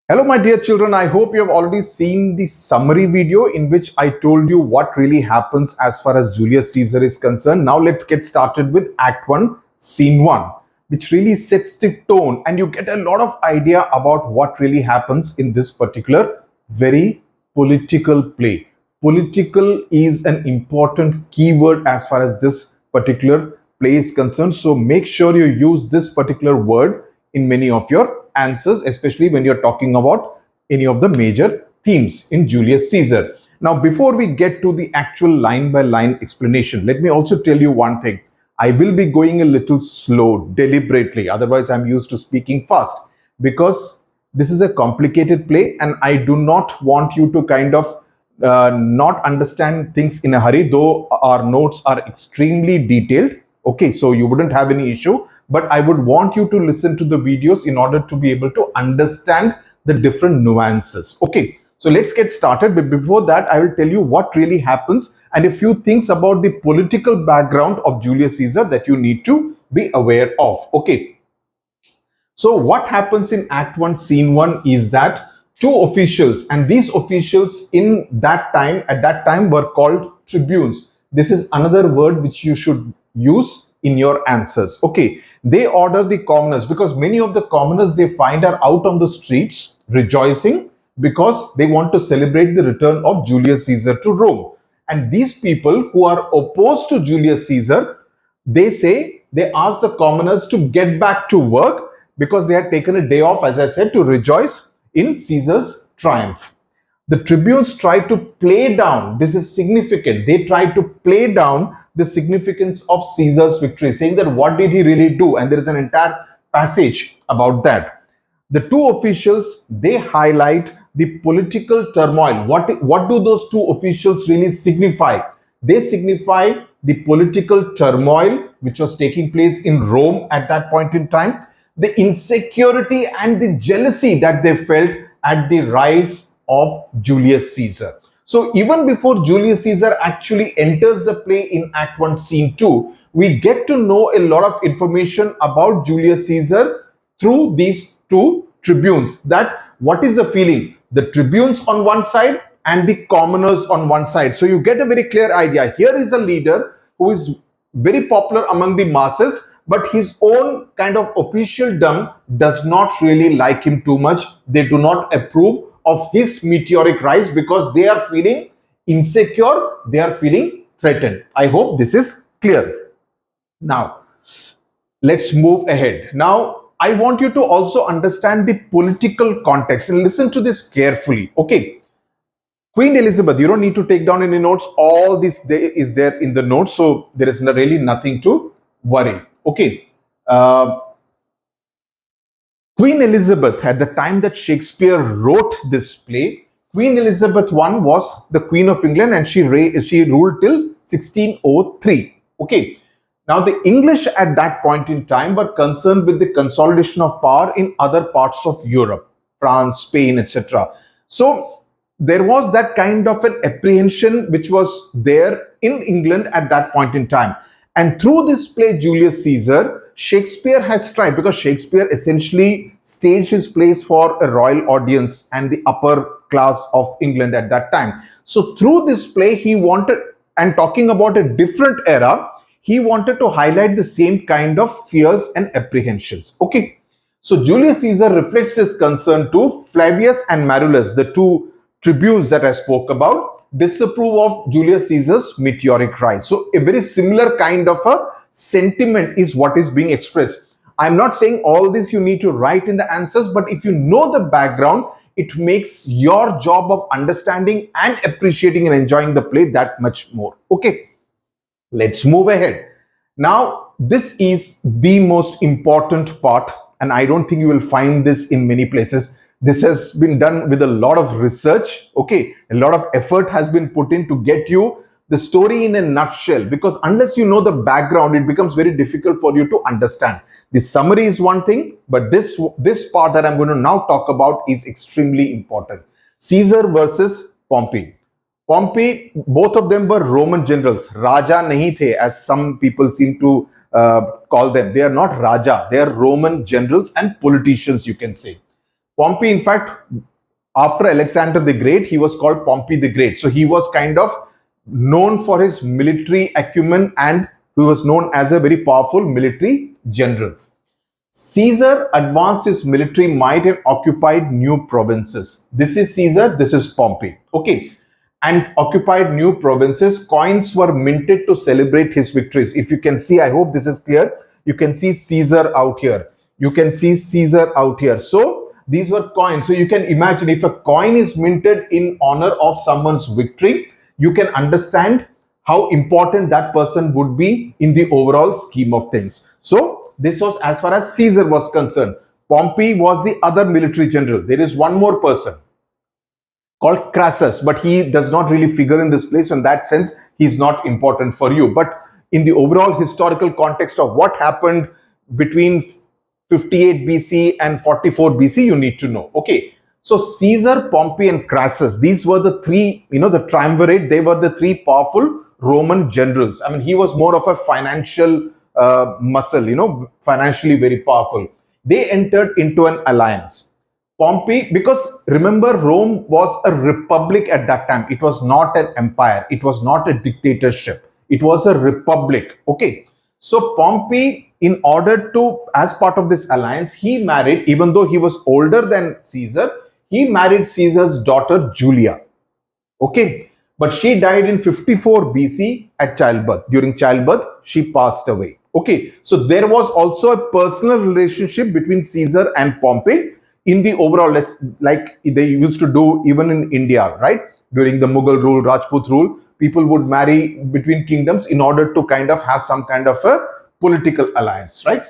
Hello, my dear children. I hope you have already seen the summary video in which I told you what really happens as far as Julius Caesar is concerned. Now, let's get started with Act 1, Scene 1, which really sets the tone and you get a lot of idea about what really happens in this particular very political play. Political is an important keyword as far as this particular play is concerned. So, make sure you use this particular word in many of your answers, especially when you're talking about any of the major themes in Julius Caesar. Now, before we get to the actual line by line explanation, let me also tell you one thing. I will be going a little slow deliberately. Otherwise, I'm used to speaking fast because this is a complicated play and I do not want you to kind of not understand things in a hurry, though our notes are extremely detailed. Okay, so you wouldn't have any issue, but I would want you to listen to the videos in order to be able to understand the different nuances. Okay, so let's get started. But before that, I will tell you what really happens and a few things about the political background of Julius Caesar that you need to be aware of. Okay, so what happens in Act 1, Scene 1 is that two officials, and these officials in that time, at that time, were called tribunes. This is another word which you should use in your answers. Okay, they order the commoners because many of the commoners they find are out on the streets rejoicing because they want to celebrate the return of Julius Caesar to Rome. And these people who are opposed to Julius Caesar, they ask the commoners to get back to work because they had taken a day off, as I said, to rejoice in Caesar's triumph. The tribunes tried to play down, this is significant, they tried to play down the significance of Caesar's victory, saying that what did he really do? And there is an entire passage about that. The two officials, they highlight the political turmoil. What do those two officials really signify? They signify the political turmoil which was taking place in Rome at that point in time, the insecurity and the jealousy that they felt at the rise of Julius Caesar. So even before Julius Caesar actually enters the play in Act 1, Scene 2, we get to know a lot of information about Julius Caesar through these two tribunes. That what is the feeling? The tribunes on one side and the commoners on one side. So you get a very clear idea. Here is a leader who is very popular among the masses, but his own kind of officialdom does not really like him too much. They do not approve of his meteoric rise because they are feeling insecure, they are feeling threatened. I hope this is clear. Now, let's move ahead. Now, I want you to also understand the political context and listen to this carefully. Okay. Queen Elizabeth, you don't need to take down any notes. All this is there in the notes, so there is really nothing to worry. Okay. Queen Elizabeth, at the time that Shakespeare wrote this play, Queen Elizabeth I was the Queen of England and she ruled till 1603. Okay. Now, the English at that point in time were concerned with the consolidation of power in other parts of Europe, France, Spain, etc. So, there was that kind of an apprehension which was there in England at that point in time. And through this play, Julius Caesar, Shakespeare has tried, because Shakespeare essentially staged his plays for a royal audience and the upper class of England at that time. So through this play, he wanted, and talking about a different era, he wanted to highlight the same kind of fears and apprehensions. Okay. So Julius Caesar reflects his concern to Flavius and Marullus, the two tribunes that I spoke about, disapprove of Julius Caesar's meteoric rise. So a very similar kind of a sentiment is what is being expressed. I'm not saying all this you need to write in the answers, but if you know the background, it makes your job of understanding and appreciating and enjoying the play that much more. Okay, let's move ahead. Now, this is the most important part, and I don't think you will find this in many places. This has been done with a lot of research. Okay, a lot of effort has been put in to get you the story in a nutshell, because unless you know the background, it becomes very difficult for you to understand. The summary is one thing, but this part that I'm going to now talk about is extremely important. Caesar versus Pompey. Pompey, both of them were Roman generals. Raja nahi the, as some people seem to call them. They are not Raja. They are Roman generals and politicians, you can say. Pompey, in fact, after Alexander the Great, he was called Pompey the Great. So he was kind of known for his military acumen, and he was known as a very powerful military general. Caesar advanced his military might and occupied new provinces. This is Caesar, this is Pompey. Okay. And occupied new provinces. Coins were minted to celebrate his victories. If you can see, I hope this is clear. You can see Caesar out here. You can see Caesar out here. So these were coins. So you can imagine, if a coin is minted in honor of someone's victory, you can understand how important that person would be in the overall scheme of things. So this was as far as Caesar was concerned. Pompey was the other military general. There is one more person called Crassus, but he does not really figure in this place. In that sense, he's not important for you. But in the overall historical context of what happened between 58 BC and 44 BC, you need to know. Okay. So Caesar, Pompey, and Crassus, these were the three, the triumvirate. They were the three powerful Roman generals. I mean, he was more of a financial muscle, financially very powerful. They entered into an alliance. Pompey, because remember, Rome was a republic at that time. It was not an empire. It was not a dictatorship. It was a republic. Okay. So Pompey, in order to, as part of this alliance, he married, even though he was older than Caesar, he married Caesar's daughter Julia. Okay. But she died in 54 BC at childbirth. During childbirth, she passed away. Okay. So there was also a personal relationship between Caesar and Pompey in the overall, like they used to do even in India, right? During the Mughal rule, Rajput rule, people would marry between kingdoms in order to kind of have some kind of a political alliance, right?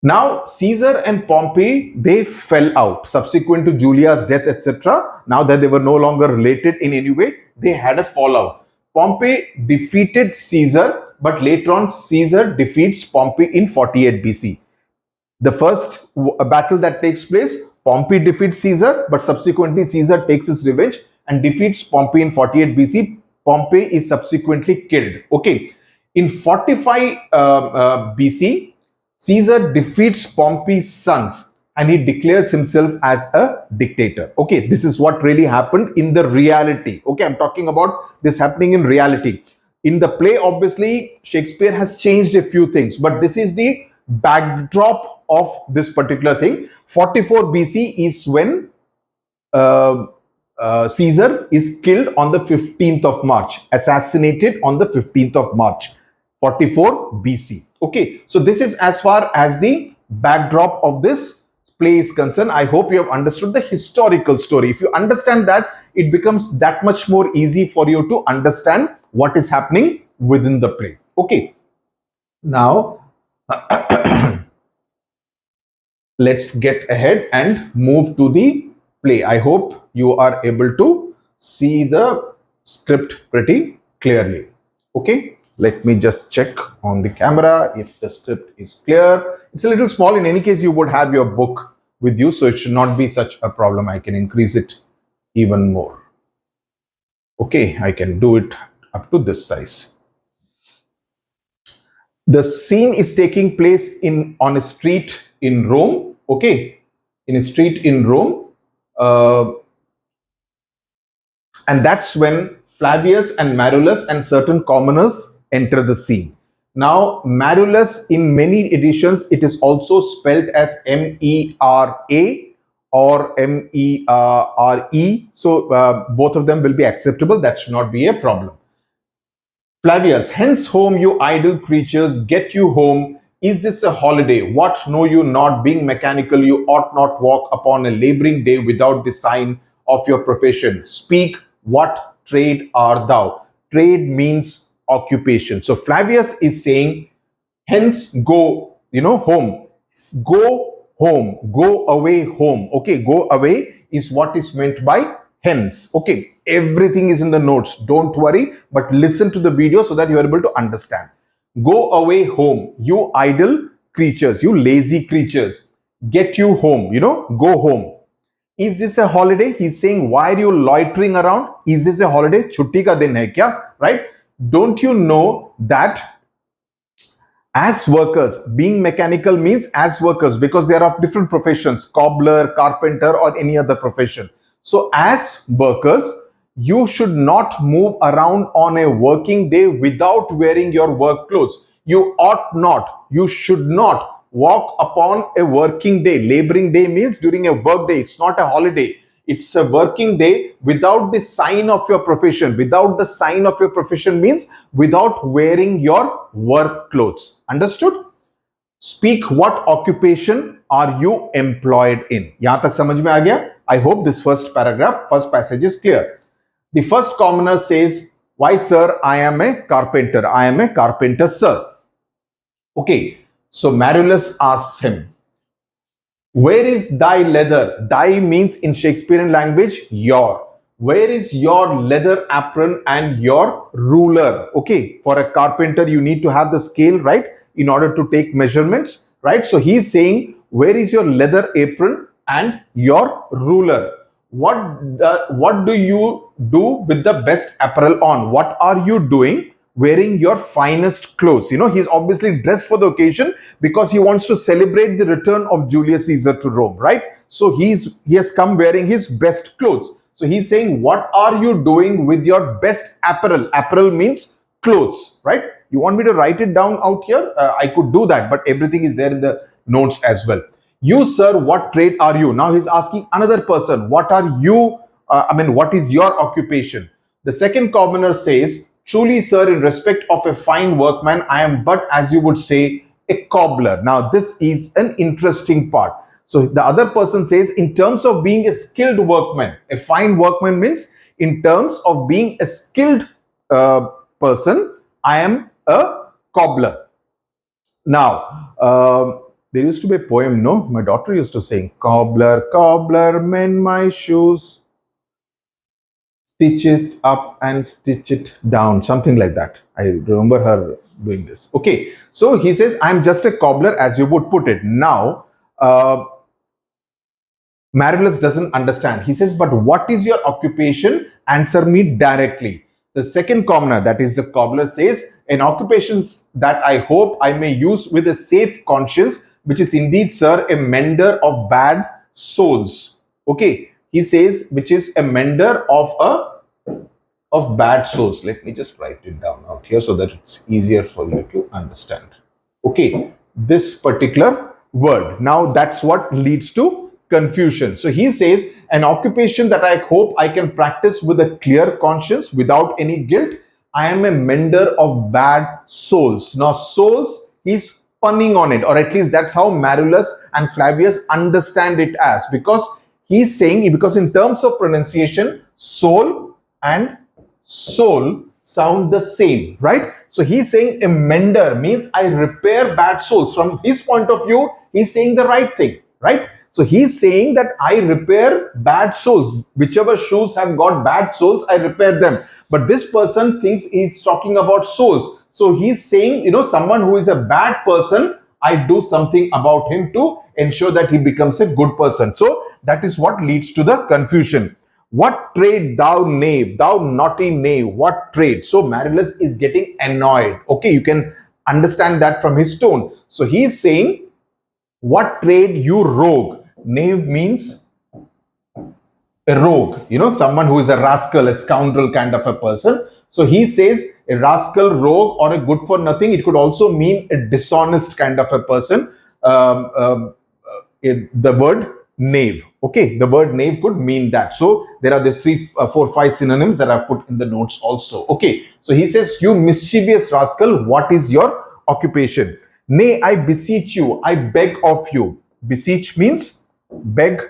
Now, Caesar and Pompey, they fell out subsequent to Julia's death, etc. Now that they were no longer related in any way, they had a fallout. Pompey defeated Caesar, but later on, Caesar defeats Pompey in 48 BC. The first battle that takes place, Pompey defeats Caesar, but subsequently Caesar takes his revenge and defeats Pompey in 48 BC. Pompey is subsequently killed. Okay. In 45 BC, Caesar defeats Pompey's sons and he declares himself as a dictator. Okay. This is what really happened in the reality. Okay. I'm talking about this happening in reality. In the play, obviously, Shakespeare has changed a few things, but this is the backdrop of this particular thing. 44 BC is when Caesar is killed on the 15th of March, assassinated on the 15th of March, 44 BC. Okay, so this is as far as the backdrop of this play is concerned. I hope you have understood the historical story. If you understand that, it becomes that much more easy for you to understand what is happening within the play. Okay, now let's get ahead and move to the play. I hope you are able to see the script pretty clearly. Okay, let me just check on the camera if the script is clear. It's a little small. In any case, you would have your book with you, so it should not be such a problem. I can increase it even more. Okay, I can do it up to this size. The scene is taking place on a street in Rome. Okay, in a street in Rome, and that's when Flavius and Marullus and certain commoners enter the scene. Now, Marullus, in many editions, it is also spelled as M-E-R-A or M-E-R-E. So both of them will be acceptable. That should not be a problem. Flavius, hence home, you idle creatures, get you home. Is this a holiday? What know you not? Being mechanical, you ought not walk upon a laboring day without the sign of your profession. Speak, what trade art thou? Trade means occupation. So Flavius is saying, hence go, home. Go home. Go away home. Okay, go away is what is meant by hence. Okay, everything is in the notes. Don't worry, but listen to the video so that you are able to understand. Go away home, you idle creatures, you lazy creatures. Get you home, go home. Is this a holiday? He's saying, why are you loitering around? Is this a holiday? Chutti ka din hai kya? Right? Don't you know that As workers, being mechanical means as workers because they are of different professions, cobbler, carpenter, or any other profession. So as workers, you should not move around on a working day without wearing your work clothes. You ought not, you should not walk upon a working day. Laboring day means during a work day. It's not a holiday. It's a working day without the sign of your profession. Without the sign of your profession means without wearing your work clothes. Understood? Speak what occupation are you employed in? Yahan tak samajh mein aa gaya? I hope this first passage is clear. The first commoner says, why sir, I am a carpenter. I am a carpenter, sir. Okay, so Marullus asks him, where is thy leather? Thy means in Shakespearean language, your. Where is your leather apron and your ruler? Okay, for a carpenter, you need to have the scale, right? In order to take measurements, right? So he's saying, where is your leather apron and your ruler? What do you do with the best apparel on? What are you doing wearing your finest clothes? You know, he's obviously dressed for the occasion because he wants to celebrate the return of Julius Caesar to Rome, right? So he has come wearing his best clothes. So he's saying, what are you doing with your best apparel? Apparel means clothes, right? You want me to write it down out here? I could do that, but everything is there in the notes as well. You, sir, what trade are you? Now he's asking another person, what are you? What is your occupation? The second commoner says, truly, sir, in respect of a fine workman, I am but, as you would say, a cobbler. Now, this is an interesting part. So the other person says, in terms of being a skilled workman, a fine workman means in terms of being a skilled person, I am a cobbler. Now, there used to be a poem, no? My daughter used to sing, cobbler, cobbler, mend my shoes, stitch it up and stitch it down, something like that. I remember her doing this. Okay, so he says, I'm just a cobbler, as you would put it. Now, Marullus doesn't understand. He says, but what is your occupation? Answer me directly. The second commoner, that is the cobbler, says, an occupation that I hope I may use with a safe conscience, which is indeed, sir, a mender of bad souls. Okay, he says, which is a mender of bad souls. Let me just write it down out here so that it's easier for you to understand. Okay, this particular word. Now that's what leads to confusion. So he says, an occupation that I hope I can practice with a clear conscience without any guilt. I am a mender of bad souls. Now souls, he's punning on it, or at least that's how Marullus and Flavius understand it as, because he's saying, because in terms of pronunciation, soul and soul sound the same, right? So he's saying a mender means I repair bad souls. From his point of view, he's saying the right thing, right? So he's saying that I repair bad souls. Whichever shoes have got bad souls, I repair them. But this person thinks he's talking about souls. So he's saying, you know, someone who is a bad person, I do something about him to ensure that he becomes a good person. So that is what leads to the confusion. What trade, thou knave, thou naughty knave, what trade? So Marullus is getting annoyed. Okay, you can understand that from his tone. So he's saying, what trade, you rogue? Knave means a rogue, you know, someone who is a rascal, a scoundrel kind of a person. So he says a rascal, rogue, or a good for nothing. It could also mean a dishonest kind of a person. The word knave. Okay, the word knave could mean that. So there are these 3, 4, 5 synonyms that I've put in the notes also. Okay, so he says, you mischievous rascal, what is your occupation? Nay, I beseech you, I beg of you. Beseech means beg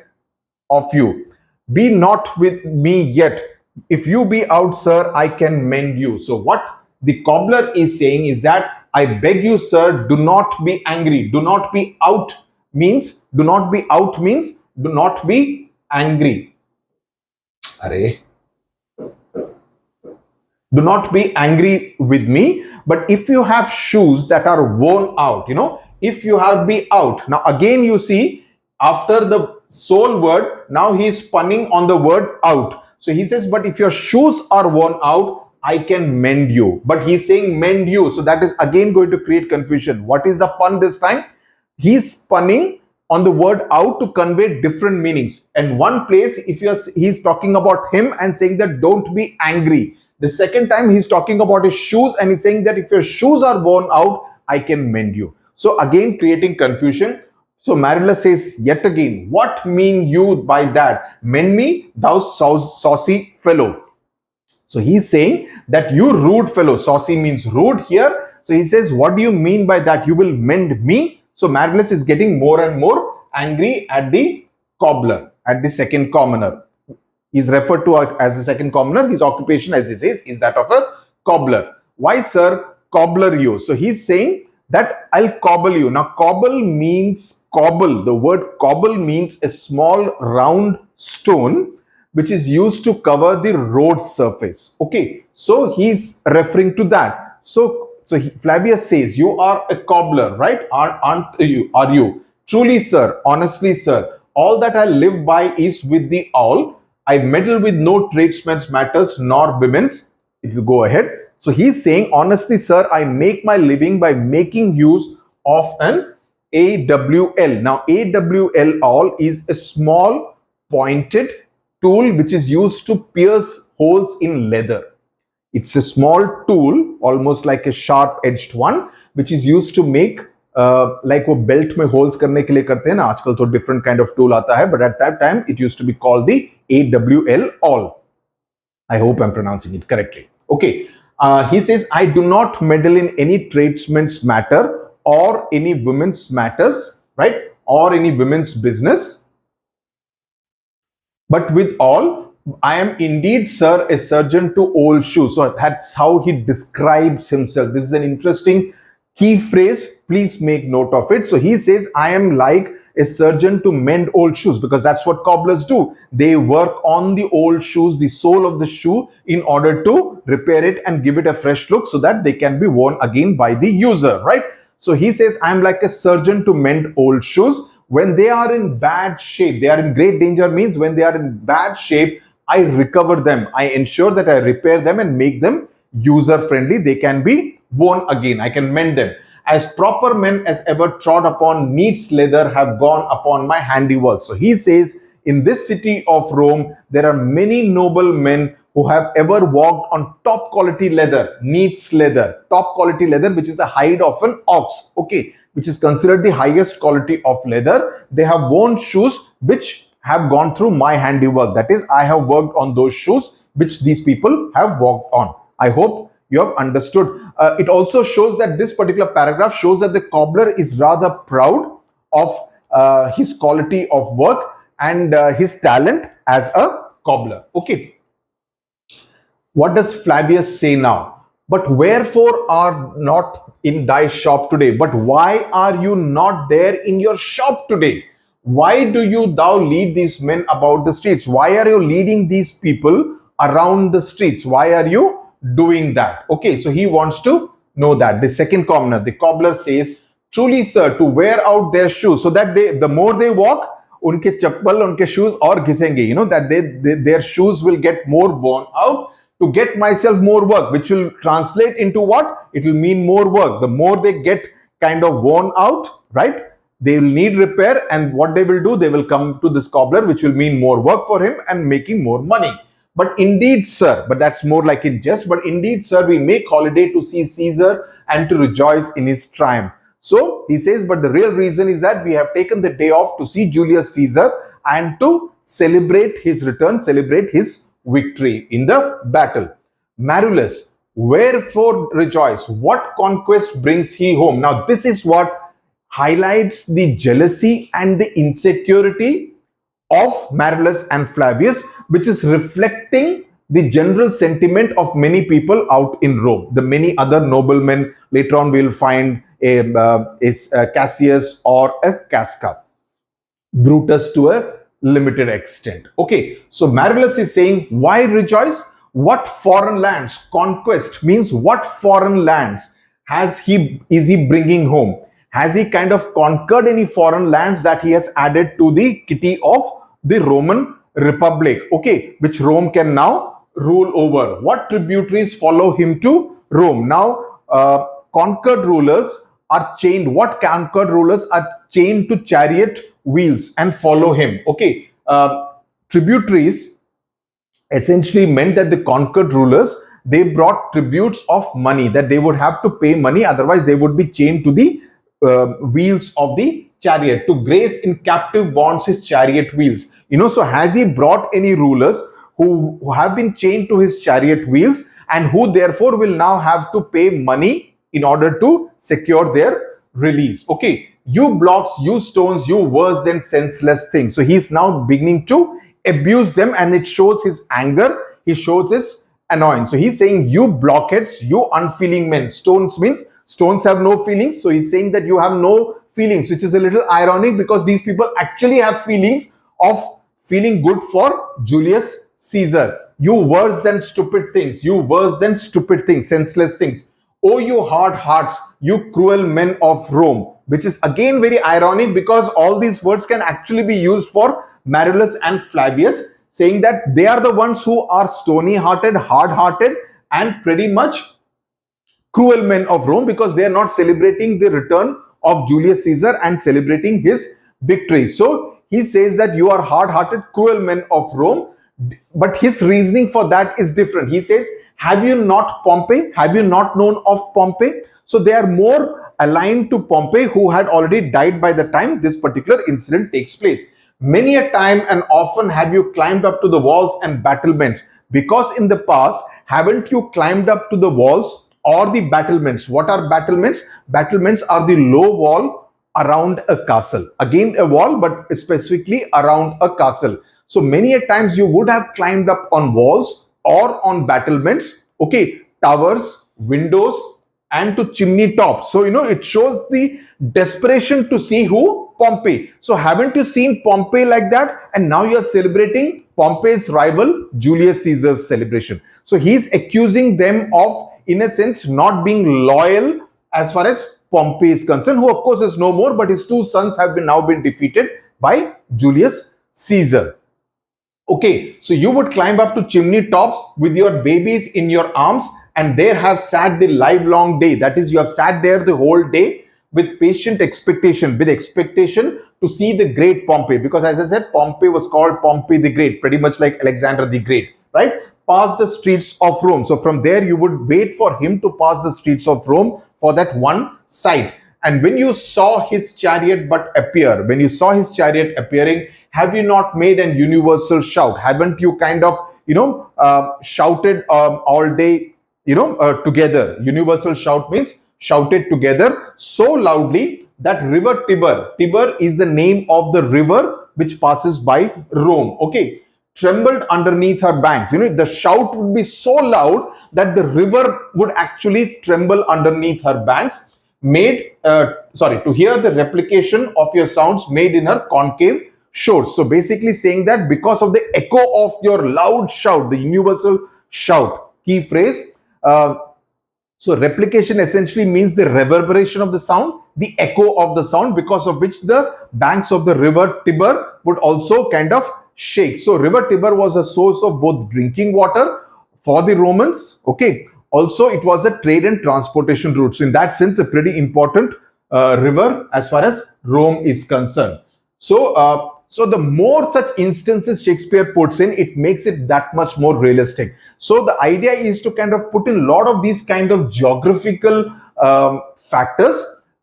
of you. Be not with me yet. If you be out, sir, I can mend you. So what the cobbler is saying is that I beg you, sir, do not be angry. Do not be out means, do not be out means, do not be angry. Array. Do not be angry with me. But if you have shoes that are worn out, you know, if you have be out. Now again you see, after the sole word, now he is punning on the word out. So he says, but if your shoes are worn out, I can mend you. But he's saying mend you. So that is again going to create confusion. What is the pun this time? He's punning on the word out to convey different meanings. And one place, if he's talking about him and saying that don't be angry. The second time he's talking about his shoes and he's saying that if your shoes are worn out, I can mend you. So again, creating confusion. So Marillus says yet again, what mean you by that? Mend me, thou saucy fellow. So he's saying that you rude fellow. Saucy means rude here. So he says, what do you mean by that? You will mend me? So Marillus is getting more and more angry at the cobbler, at the second commoner. He's referred to as the second commoner. His occupation, as he says, is that of a cobbler. Why, sir, cobbler you? So he's saying that I'll cobble you. Now, cobble means cobble. The word cobble means a small round stone which is used to cover the road surface. Okay, so he's referring to that. So Flavius says, you are a cobbler, right? Aren't you? Are you? Truly, sir, honestly, sir, all that I live by is with the awl. I meddle with no tradesman's matters nor women's. It will go ahead. So he's saying, honestly, sir, I make my living by making use of an AWL. Now, AWL awl is a small pointed tool which is used to pierce holes in leather. It's a small tool, almost like a sharp-edged one, which is used to make like वो belt में holes करने के लिए करते हैं ना, आजकल तो different kind of tool आता है, but at that time it used to be called the AWL awl. I hope I'm pronouncing it correctly. Okay, he says, I do not meddle in any tradesman's matter or any women's matters, right, or any women's business. But with all, I am indeed, sir, a surgeon to old shoes. So that's how he describes himself. This is an interesting key phrase. Please make note of it. So he says, I am like a surgeon to mend old shoes, because that's what cobblers do. They work on the old shoes, the sole of the shoe, in order to repair it and give it a fresh look so that they can be worn again by the user, right? So he says, I'm like a surgeon to mend old shoes. When they are in bad shape, they are in great danger, means when they are in bad shape, I recover them. I ensure that I repair them and make them user friendly. They can be worn again. I can mend them. As proper men as ever trod upon neat's leather have gone upon my handiwork. So he says, in this city of Rome, there are many noble men who have ever walked on top quality leather, neat's leather, top quality leather, which is the hide of an ox, okay, which is considered the highest quality of leather. They have worn shoes which have gone through my handiwork. That is, I have worked on those shoes which these people have walked on. I hope you have understood. It also shows that this particular paragraph shows that the cobbler is rather proud of his quality of work and his talent as a cobbler. Okay. What does Flavius say now? But wherefore are not in thy shop today? But why are you not there in your shop today? Why do thou lead these men about the streets? Why are you leading these people around the streets? Why are you doing that? Okay, so he wants to know that. The second commoner, the cobbler, says, truly, sir, to wear out their shoes, so that the more they walk, unke chappal, unke shoes और घिसेंगे, you know, that their shoes will get more worn out, to get myself more work, which will translate into what? It will mean more work. The more they get kind of worn out, right, they will need repair, and what they will do, they will come to this cobbler, which will mean more work for him and making more money. But indeed, sir, but that's more like in jest, but indeed, sir, we make holiday to see Caesar and to rejoice in his triumph. So he says, but the real reason is that we have taken the day off to see Julius Caesar and to celebrate his return, celebrate his victory in the battle. Marillus, wherefore rejoice? What conquest brings he home? Now, this is what highlights the jealousy and the insecurity of Marillus and Flavius, which is reflecting the general sentiment of many people out in Rome. The many other noblemen, later on we will find a Cassius or a Casca. Brutus to a limited extent. Okay, so Marillus is saying, why rejoice? What foreign lands? Conquest means what foreign lands is he bringing home? Has he kind of conquered any foreign lands that he has added to the kitty of the Roman Republic? Okay, which Rome can now rule over? What tributaries follow him to Rome? Now, conquered rulers are chained. What conquered rulers are chained to chariot wheels and follow him? Okay, tributaries essentially meant that the conquered rulers, they brought tributes of money, that they would have to pay money, otherwise they would be chained to the wheels of the chariot, to grace in captive bonds his chariot wheels. So has he brought any rulers who have been chained to his chariot wheels, and who therefore will now have to pay money in order to secure their release? Okay, you blocks, you stones, you worse than senseless things. So he's now beginning to abuse them, and it shows his anger, he shows his annoyance. So he's saying, you blockheads, you unfeeling men. Stones means stones have no feelings, so he's saying that you have no feelings, which is a little ironic because these people actually have feelings of feeling good for Julius Caesar. You worse than stupid things, you worse than stupid things, senseless things. Oh, you hard hearts, you cruel men of Rome, which is again very ironic because all these words can actually be used for Marullus and Flavius, saying that they are the ones who are stony-hearted, hard-hearted, and pretty much cruel men of Rome, because they are not celebrating the return of Julius Caesar and celebrating his victory. So he says that you are hard-hearted, cruel men of Rome, but his reasoning for that is different. He says, have you not Pompey? Have you not known of Pompey? So they are more aligned to Pompey, who had already died by the time this particular incident takes place. Many a time and often have you climbed up to the walls and battlements, because in the past, haven't you climbed up to the walls or the battlements? What are battlements? Battlements are the low wall around a castle. Again, a wall, but specifically around a castle. So many a times you would have climbed up on walls or on battlements, okay, towers, windows, and to chimney tops. So, it shows the desperation to see who? Pompey. So haven't you seen Pompey like that? And now you're celebrating Pompey's rival, Julius Caesar's celebration. So he's accusing them of, in a sense, not being loyal as far as Pompey is concerned, who of course is no more, but his two sons have now been defeated by Julius Caesar. Okay, so you would climb up to chimney tops with your babies in your arms, and there have sat the livelong day. That is, you have sat there the whole day with patient expectation, to see the great Pompey. Because as I said, Pompey was called Pompey the Great, pretty much like Alexander the Great, right? Pass the streets of Rome. So from there, you would wait for him to pass the streets of Rome for that one sight. And when you saw his chariot appear, have you not made an universal shout? Haven't you kind of, shouted all day, together? Universal shout means shouted together so loudly that river Tiber is the name of the river which passes by Rome, okay, trembled underneath her banks. The shout would be so loud that the river would actually tremble underneath her banks, to hear the replication of your sounds made in her concave shores. So basically saying that because of the echo of your loud shout, the universal shout, key phrase. So replication essentially means the reverberation of the sound, the echo of the sound, because of which the banks of the river Tiber would also kind of shake. So river Tiber was a source of both drinking water for the Romans. Okay. Also, it was a trade and transportation route. So in that sense, a pretty important river as far as Rome is concerned. So, so the more such instances Shakespeare puts in, it makes it that much more realistic. So the idea is to kind of put in a lot of these kind of geographical factors,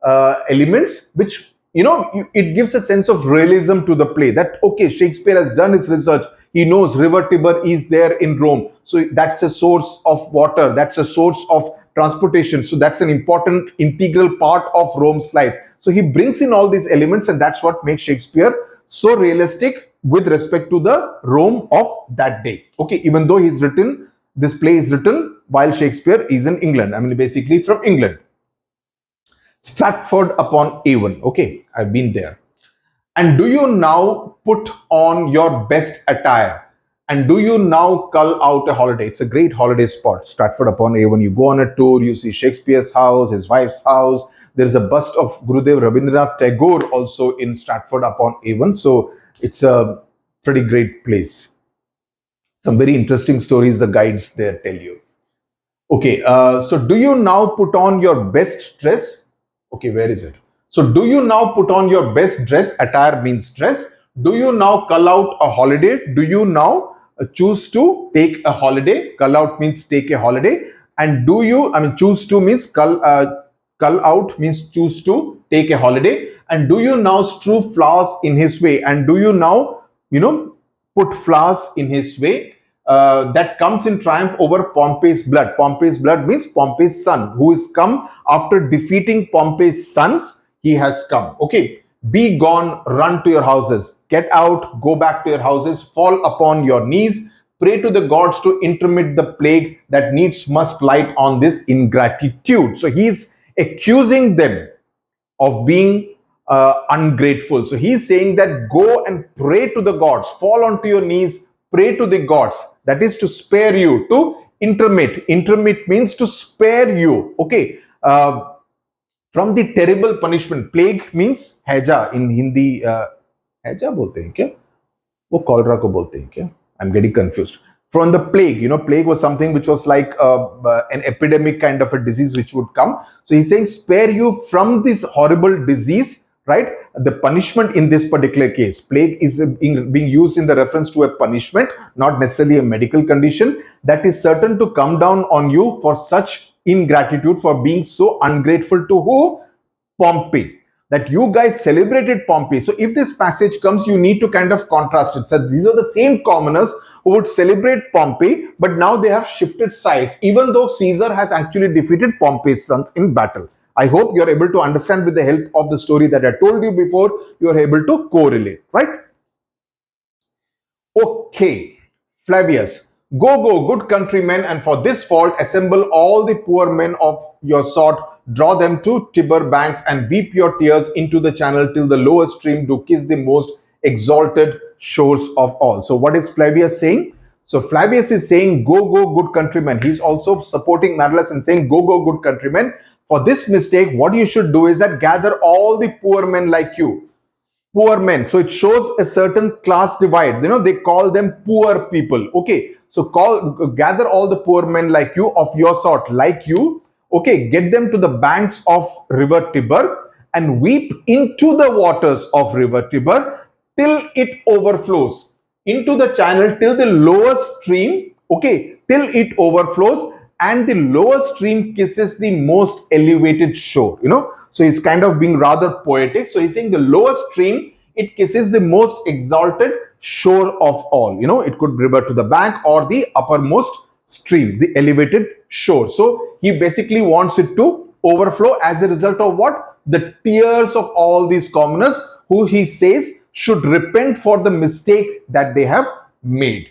elements, which, it gives a sense of realism to the play, that, okay, Shakespeare has done his research. He knows river Tiber is there in Rome. So that's a source of water. That's a source of transportation. So that's an important integral part of Rome's life. So he brings in all these elements, and that's what makes Shakespeare so realistic with respect to the Rome of that day. Okay, even though this play is written while Shakespeare is in England. I mean, basically from England. Stratford upon Avon. Okay, I've been there. And do you now put on your best attire? And do you now cull out a holiday? It's a great holiday spot, Stratford upon Avon. You go on a tour, you see Shakespeare's house, his wife's house. There is a bust of Gurudev Rabindranath Tagore also in Stratford upon Avon. So it's a pretty great place. Some very interesting stories the guides there tell you. Okay, so do you now put on your best dress? Okay, where is it? So do you now put on your best dress? Attire means dress. Do you now cull out a holiday? Do you now choose to take a holiday? Cull out means take a holiday. And do you, I mean, choose to means cull out means choose to take a holiday. And do you now strew flowers in his way? And do you now, put flowers in his way? That comes in triumph over Pompey's blood. Pompey's blood means Pompey's son, who is come after defeating Pompey's sons. He has come. Okay, be gone, run to your houses, get out, go back to your houses, fall upon your knees, pray to the gods to intermit the plague that needs must light on this ingratitude. So he's accusing them of being ungrateful. So he's saying that go and pray to the gods, fall onto your knees, pray to the gods. That is to spare you, to intermit. Intermit means to spare you. Okay. From the terrible punishment. Plague means हैजा in Hindi. हैजा बोलते हैं क्या? वो cholera को बोलते हैं क्या? I'm getting confused. From the plague, plague was something which was like an epidemic kind of a disease which would come. So he's saying spare you from this horrible disease, right? The punishment in this particular case, plague is being used in the reference to a punishment, not necessarily a medical condition that is certain to come down on you for such ingratitude, for being so ungrateful to who? Pompey. That you guys celebrated Pompey. So if this passage comes, you need to kind of contrast it. So these are the same commoners who would celebrate Pompey, but now they have shifted sides, even though Caesar has actually defeated Pompey's sons in battle. I hope you're able to understand with the help of the story that I told you before, you're able to correlate, right? Okay, Flavius, go, good countrymen, and for this fault assemble all the poor men of your sort, draw them to Tiber banks and weep your tears into the channel till the lower stream do kiss the most exalted shores of all. So what is Flavius saying? So Flavius is saying, go, good countrymen. He's also supporting Marcellus and saying, go, good countrymen. For this mistake, what you should do is that gather all the poor men like you. Poor men. So it shows a certain class divide. They call them poor people. Okay. So gather all the poor men like you, of your sort, like you. Okay. Get them to the banks of river Tiber and weep into the waters of river Tiber till it overflows into the channel, till the lower stream, okay, till it overflows and the lower stream kisses the most elevated shore, So he's kind of being rather poetic. So he's saying the lower stream, it kisses the most exalted shore of all. It could river to the bank or the uppermost stream, the elevated shore. So he basically wants it to overflow as a result of what? The tears of all these commoners who he says should repent for the mistake that they have made.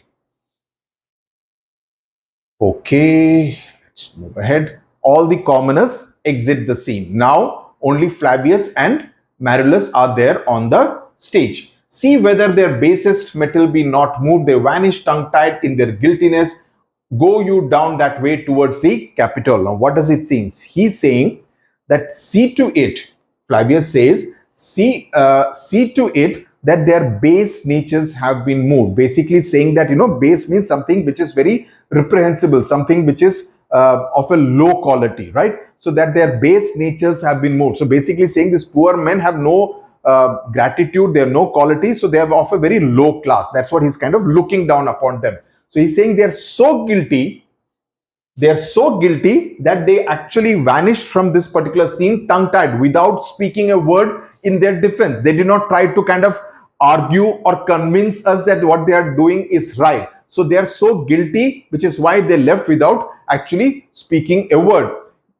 Okay, let's move ahead. All the commoners exit the scene. Now, only Flavius and Marcellus are there on the stage. See whether their basest metal be not moved. They vanish tongue-tied in their guiltiness. Go you down that way towards the Capitol. Now, what does it seem? He's saying that see to it, Flavius says, see to it that their base natures have been moved. Basically saying that, base means something which is very reprehensible, something which is of a low quality, right? So that their base natures have been moved. So basically saying these poor men have no gratitude, they have no quality, so they are of a very low class. That's what he's kind of looking down upon them. So he's saying they're so guilty that they actually vanished from this particular scene tongue-tied without speaking a word in their defense. They did not try to kind of argue or convince us that what they are doing is right. So they are so guilty, which is why they left without actually speaking a word.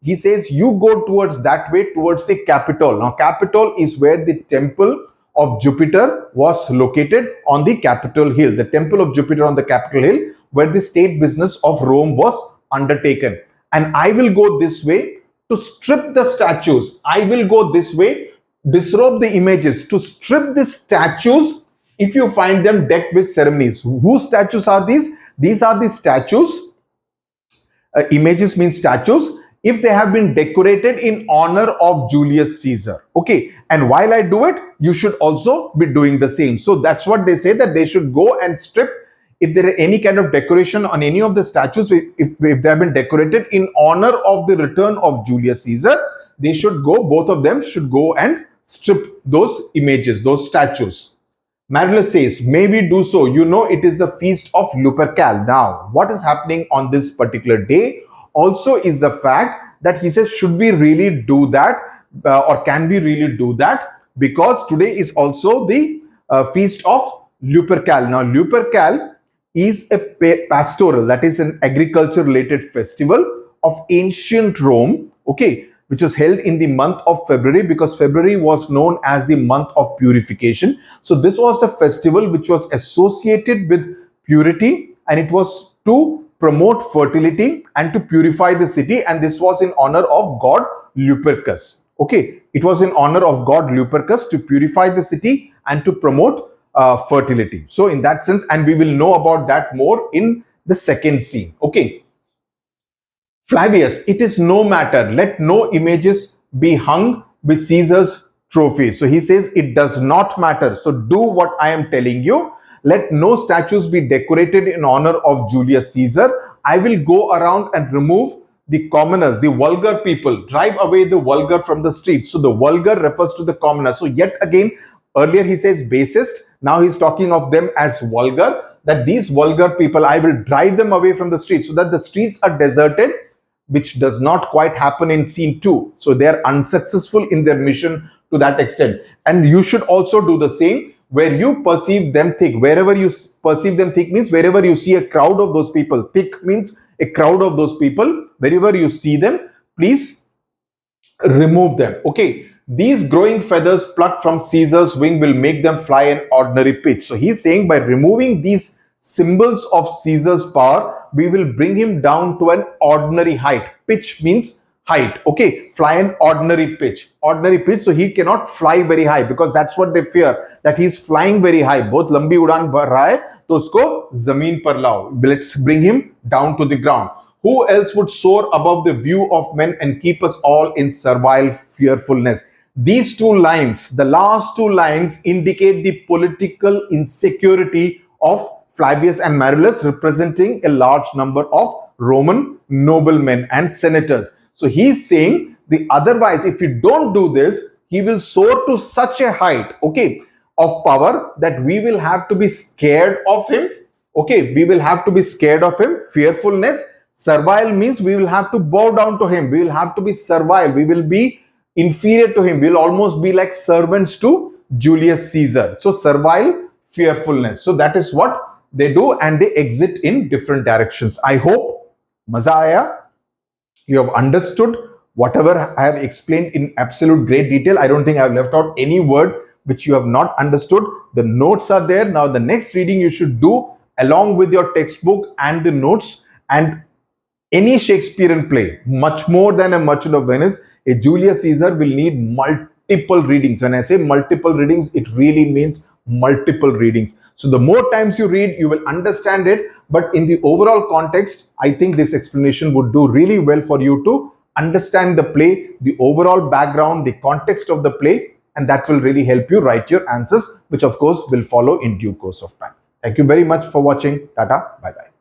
He says, you go towards that way, towards the Capitol. Now, Capitol is where the temple of Jupiter was located on the Capitol Hill. The temple of Jupiter on the Capitol Hill, where the state business of Rome was undertaken. And I will go this way to strip the statues. I will go this way, disrobe the images, to strip the statues if you find them decked with ceremonies. Whose statues are these? These are the statues. Images mean statues. If they have been decorated in honor of Julius Caesar. Okay. And while I do it, you should also be doing the same. So that's what they say, that they should go and strip if there are any kind of decoration on any of the statues, if they have been decorated in honor of the return of Julius Caesar, they should go, both of them should go and strip those images, those statues. Marilus says, may we do so? You know, it is the feast of Lupercal. Now, what is happening on this particular day also is the fact that he says, should we really do that? Or can we really do that? Because today is also the feast of Lupercal. Now, Lupercal is a pastoral, that is an agriculture related festival of ancient Rome, okay, which was held in the month of February, because February was known as the month of purification. So this was a festival which was associated with purity, and it was to promote fertility and to purify the city, and this was in honor of god Lupercus. Okay, it was in honor of god Lupercus to purify the city and to promote fertility. So in that sense, and we will know about that more in the second scene. Okay. Flavius, it is no matter, let no images be hung with Caesar's trophies. So he says it does not matter. So do what I am telling you. Let no statues be decorated in honor of Julius Caesar. I will go around and remove the commoners, the vulgar people, drive away the vulgar from the streets. So the vulgar refers to the commoners. So yet again, earlier he says basest. Now he's talking of them as vulgar, that these vulgar people, I will drive them away from the streets, so that the streets are deserted, which does not quite happen in scene 2. So they are unsuccessful in their mission to that extent. And you should also do the same where you perceive them thick. Wherever you perceive them thick means wherever you see a crowd of those people. Thick means a crowd of those people. Wherever you see them, please remove them. Okay. These growing feathers plucked from Caesar's wing will make them fly an ordinary pitch. So he's saying by removing these symbols of Caesar's power, we will bring him down to an ordinary height. Pitch means height. Okay, fly an ordinary pitch. Ordinary pitch, so he cannot fly very high, because that's what they fear, that he's flying very high. Both lambi udan bhar raha hai, to usko zameen par lao. Let's bring him down to the ground. Who else would soar above the view of men and keep us all in servile fearfulness? These two lines, the last two lines, indicate the political insecurity of Flavius and Marilus, representing a large number of Roman noblemen and senators. So he's saying the otherwise, if you don't do this, he will soar to such a height, okay, of power that we will have to be scared of him. Okay, we will have to be scared of him. Fearfulness. Servile means we will have to bow down to him. We will have to be servile. We will be inferior to him. We will almost be like servants to Julius Caesar. So servile, fearfulness. So that is what they do, and they exit in different directions. I hope maza aaya. You have understood whatever I have explained in absolute great detail. I don't think I have left out any word which you have not understood. The notes are there. Now the next reading you should do along with your textbook and the notes, and any Shakespearean play, much more than a Merchant of Venice, a Julius Caesar will need multiple readings. When I say multiple readings, it really means multiple readings. So the more times you read, you will understand it. But in the overall context, I think this explanation would do really well for you to understand the play, the overall background, the context of the play, and that will really help you write your answers, which of course will follow in due course of time. Thank you very much for watching. Tata. Bye-bye.